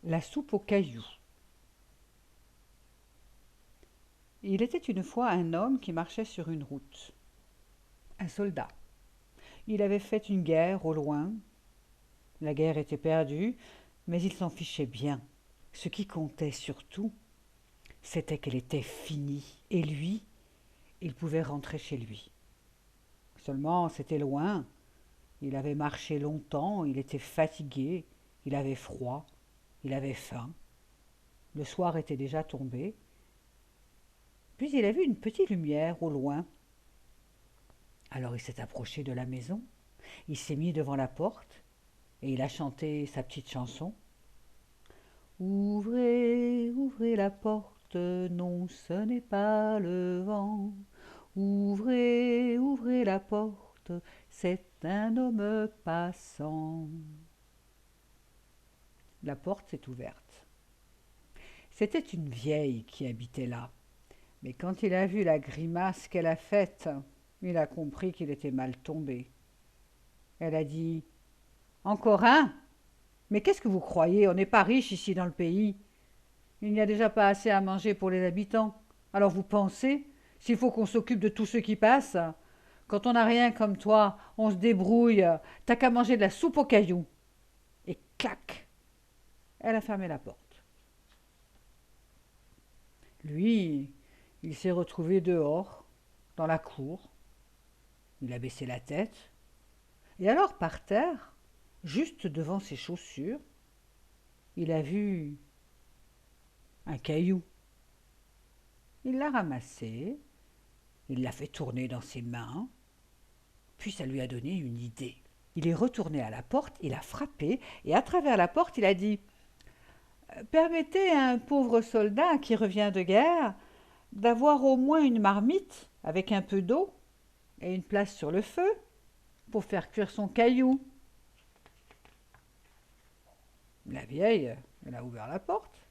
La soupe aux cailloux. Il était une fois un homme qui marchait sur une route. Un soldat. Il avait fait une guerre au loin. La guerre était perdue, mais il s'en fichait bien. Ce qui comptait surtout, c'était qu'elle était finie. Et lui, il pouvait rentrer chez lui. Seulement, c'était loin. Il avait marché longtemps, il était fatigué, il avait froid, il avait faim. Le soir était déjà tombé. Puis il a vu une petite lumière au loin. Alors il s'est approché de la maison, il s'est mis devant la porte et il a chanté sa petite chanson. Ouvrez, ouvrez la porte, non, ce n'est pas le vent. Ouvrez, ouvrez la porte, c'est un homme passant. La porte s'est ouverte. C'était une vieille qui habitait là. Mais quand il a vu la grimace qu'elle a faite, il a compris qu'il était mal tombé. Elle a dit: Encore un? Mais qu'est-ce que vous croyez? On n'est pas riche ici dans le pays. Il n'y a déjà pas assez à manger pour les habitants. Alors vous pensez, s'il faut qu'on s'occupe de tous ceux qui passent? Quand on n'a rien comme toi, on se débrouille. T'as qu'à manger de la soupe aux cailloux. Et clac, elle a fermé la porte. Lui, il s'est retrouvé dehors, dans la cour. Il a baissé la tête. Et alors, par terre, juste devant ses chaussures, il a vu un caillou. Il l'a ramassé, il l'a fait tourner dans ses mains, puis ça lui a donné une idée. Il est retourné à la porte, il a frappé, et à travers la porte, il a dit: Permettez à un pauvre soldat qui revient de guerre d'avoir au moins une marmite avec un peu d'eau et une place sur le feu pour faire cuire son caillou. La vieille, elle a ouvert la porte.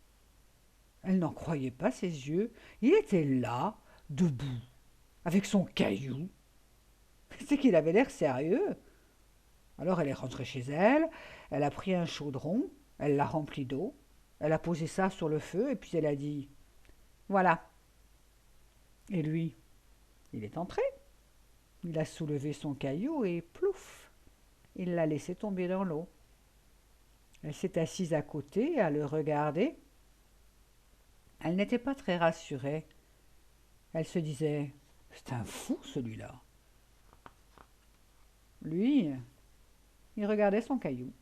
Elle n'en croyait pas ses yeux. Il était là, debout, avec son caillou. C'est qu'il avait l'air sérieux. Alors elle est rentrée chez elle, elle a pris un chaudron, elle l'a rempli d'eau, elle a posé ça sur le feu et puis elle a dit: Voilà. Et lui, il est entré. Il a soulevé son caillou et plouf, il l'a laissé tomber dans l'eau. Elle s'est assise à côté à le regarder. Elle n'était pas très rassurée. Elle se disait: C'est un fou celui-là. Lui, il regardait son caillou.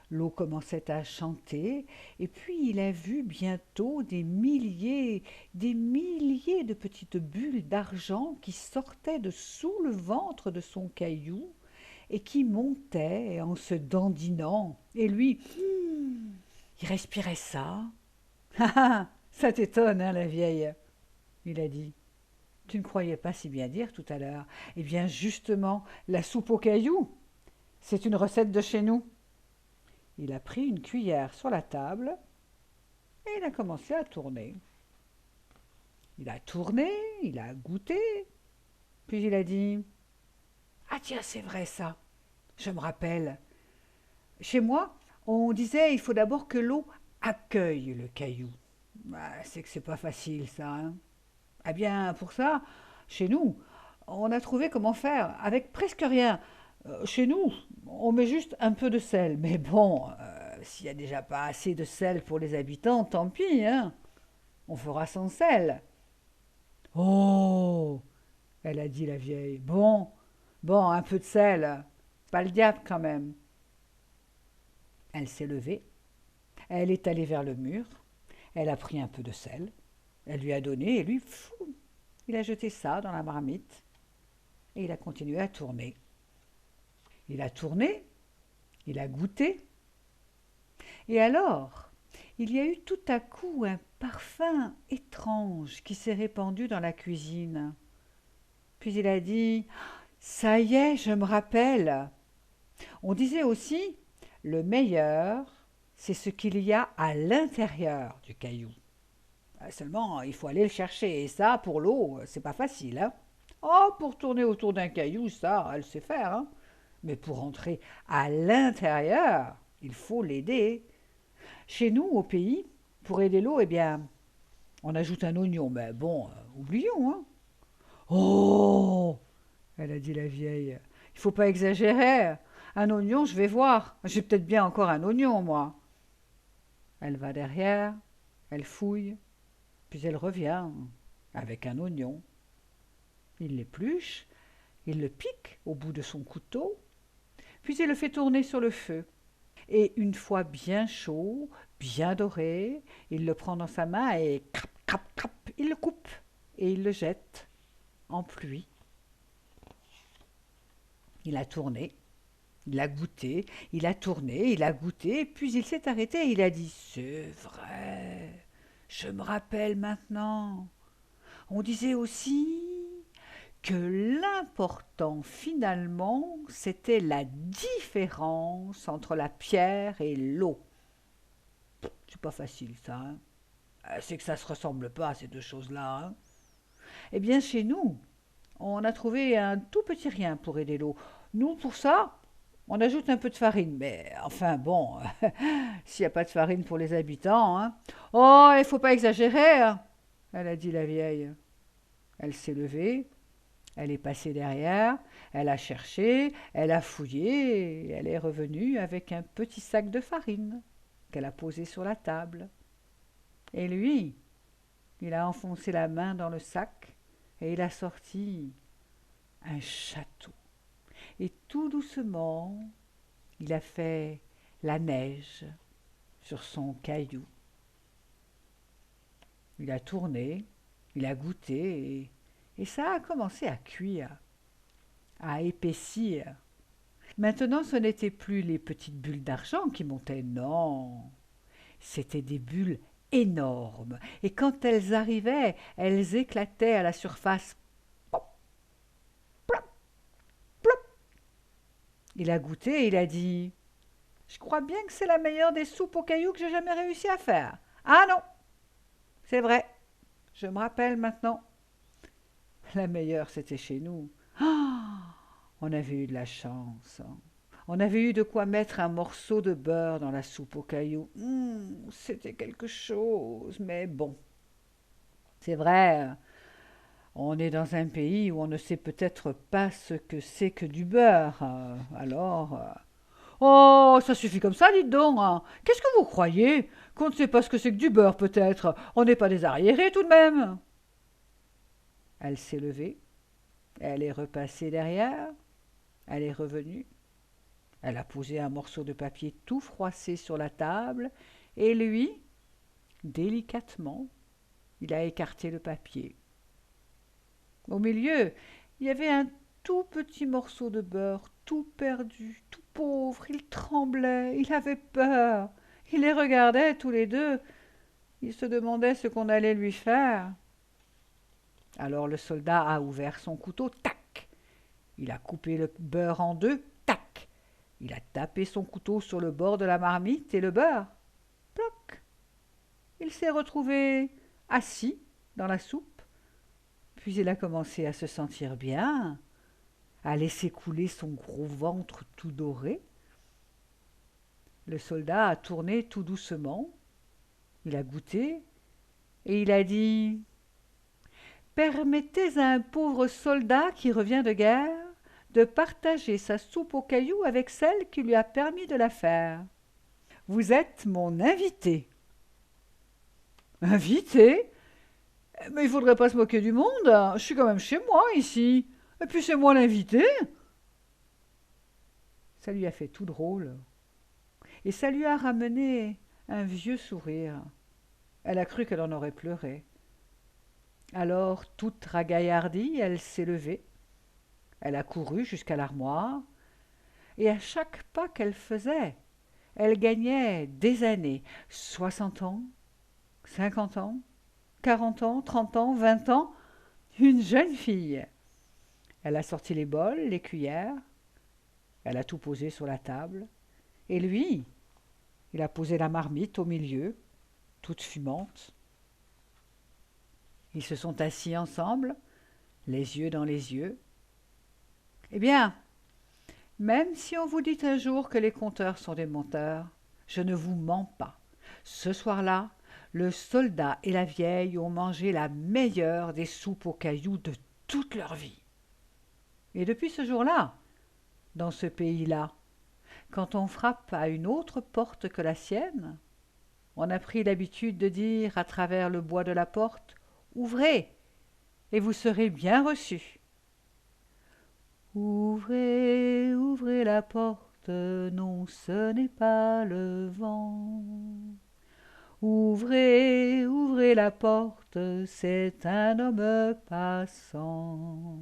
L'eau commençait à chanter, et puis il a vu bientôt des milliers de petites bulles d'argent qui sortaient de sous le ventre de son caillou et qui montaient en se dandinant. Et lui, il respirait ça. Ah ah, ça t'étonne, hein, la vieille, il a dit. Tu ne croyais pas si bien dire tout à l'heure. Eh bien, justement, la soupe aux cailloux, c'est une recette de chez nous. Il a pris une cuillère sur la table et il a commencé à tourner. Il a tourné, il a goûté, puis il a dit: Ah tiens, c'est vrai ça, je me rappelle. Chez moi, on disait il faut d'abord que l'eau accueille le caillou. Bah, c'est que c'est pas facile ça, hein. Eh bien, pour ça, chez nous, on a trouvé comment faire avec presque rien. Chez nous, on met juste un peu de sel. Mais bon, s'il n'y a déjà pas assez de sel pour les habitants, tant pis, hein. On fera sans sel. Oh, elle a dit la vieille. Bon, bon, un peu de sel. Pas le diable quand même. Elle s'est levée. Elle est allée vers le mur. Elle a pris un peu de sel. Elle lui a donné et lui, fou, il a jeté ça dans la marmite. Et il a continué à tourner. Il a tourné, il a goûté, et alors, il y a eu tout à coup un parfum étrange qui s'est répandu dans la cuisine. Puis il a dit: Ça y est, je me rappelle. On disait aussi: Le meilleur, c'est ce qu'il y a à l'intérieur du caillou. Seulement, il faut aller le chercher, et ça, pour l'eau, c'est pas facile, hein. Oh, pour tourner autour d'un caillou, ça, elle sait faire, hein. Mais pour entrer à l'intérieur, il faut l'aider. Chez nous, au pays, pour aider l'eau, eh bien, on ajoute un oignon. Mais bon, oublions, hein. Oh, elle a dit la vieille, il faut pas exagérer. Un oignon, je vais voir. J'ai peut-être bien encore un oignon, moi. Elle va derrière, elle fouille, puis elle revient avec un oignon. Il l'épluche, il le pique au bout de son couteau, puis il le fait tourner sur le feu. Et une fois bien chaud, bien doré, il le prend dans sa main et crap, crap, crap, il le coupe et il le jette en pluie. Il a tourné, il a goûté, il a tourné, il a goûté, puis il s'est arrêté et il a dit: c'est vrai, je me rappelle maintenant. On disait aussi que l'important finalement, c'était la différence entre la pierre et l'eau. C'est pas facile ça, hein. C'est que ça se ressemble pas ces deux choses-là, hein. Eh bien chez nous, on a trouvé un tout petit rien pour aider l'eau. Nous, pour ça, on ajoute un peu de farine. Mais enfin bon, s'il n'y a pas de farine pour les habitants, hein. Oh, il faut pas exagérer, hein, elle a dit la vieille. Elle s'est levée, elle est passée derrière, elle a cherché, elle a fouillé, et elle est revenue avec un petit sac de farine qu'elle a posé sur la table. Et lui, il a enfoncé la main dans le sac et il a sorti un château. Et tout doucement, il a fait la neige sur son caillou. Il a tourné, il a goûté et ça a commencé à cuire, à épaissir. Maintenant, ce n'étaient plus les petites bulles d'argent qui montaient, non, c'étaient des bulles énormes. Et quand elles arrivaient, elles éclataient à la surface. Plop, plop, plop. Il a goûté et il a dit: je crois bien que c'est la meilleure des soupes aux cailloux que j'ai jamais réussi à faire. Ah non, c'est vrai, je me rappelle maintenant. La meilleure, c'était chez nous. Ah, on avait eu de la chance. On avait eu de quoi mettre un morceau de beurre dans la soupe aux cailloux. C'était quelque chose, mais bon. C'est vrai, on est dans un pays où on ne sait peut-être pas ce que c'est que du beurre. Oh, ça suffit comme ça, dites donc, hein. Qu'est-ce que vous croyez? Qu'on ne sait pas ce que c'est que du beurre, peut-être? On n'est pas des arriérés, tout de même. Elle s'est levée, elle est repassée derrière, elle est revenue, elle a posé un morceau de papier tout froissé sur la table, et lui, délicatement, il a écarté le papier. Au milieu, il y avait un tout petit morceau de beurre, tout perdu, tout pauvre, il tremblait, il avait peur. Il les regardait tous les deux, il se demandait ce qu'on allait lui faire. Alors le soldat a ouvert son couteau, tac. Il a coupé le beurre en deux, tac. Il a tapé son couteau sur le bord de la marmite et le beurre, ploc. Il s'est retrouvé assis dans la soupe, puis il a commencé à se sentir bien, à laisser couler son gros ventre tout doré. Le soldat a tourné tout doucement, il a goûté et il a dit: permettez à un pauvre soldat qui revient de guerre de partager sa soupe aux cailloux avec celle qui lui a permis de la faire. Vous êtes mon invité. Invité? Mais il faudrait pas se moquer du monde. Je suis quand même chez moi ici. Et puis c'est moi l'invité. Ça lui a fait tout drôle. Et ça lui a ramené un vieux sourire. Elle a cru qu'elle en aurait pleuré. Alors, toute ragaillardie, elle s'est levée. Elle a couru jusqu'à l'armoire, et à chaque pas qu'elle faisait, elle gagnait des années, 60 ans, 50 ans, 40 ans, 30 ans, 20 ans, une jeune fille. Elle a sorti les bols, les cuillères, elle a tout posé sur la table, et lui, il a posé la marmite au milieu, toute fumante. Ils se sont assis ensemble, les yeux dans les yeux. Eh bien, même si on vous dit un jour que les conteurs sont des menteurs, je ne vous mens pas. Ce soir-là, le soldat et la vieille ont mangé la meilleure des soupes aux cailloux de toute leur vie. Et depuis ce jour-là, dans ce pays-là, quand on frappe à une autre porte que la sienne, on a pris l'habitude de dire à travers le bois de la porte: Ouvrez, et vous serez bien reçus. Ouvrez, ouvrez la porte, non, ce n'est pas le vent. Ouvrez, ouvrez la porte, c'est un homme passant.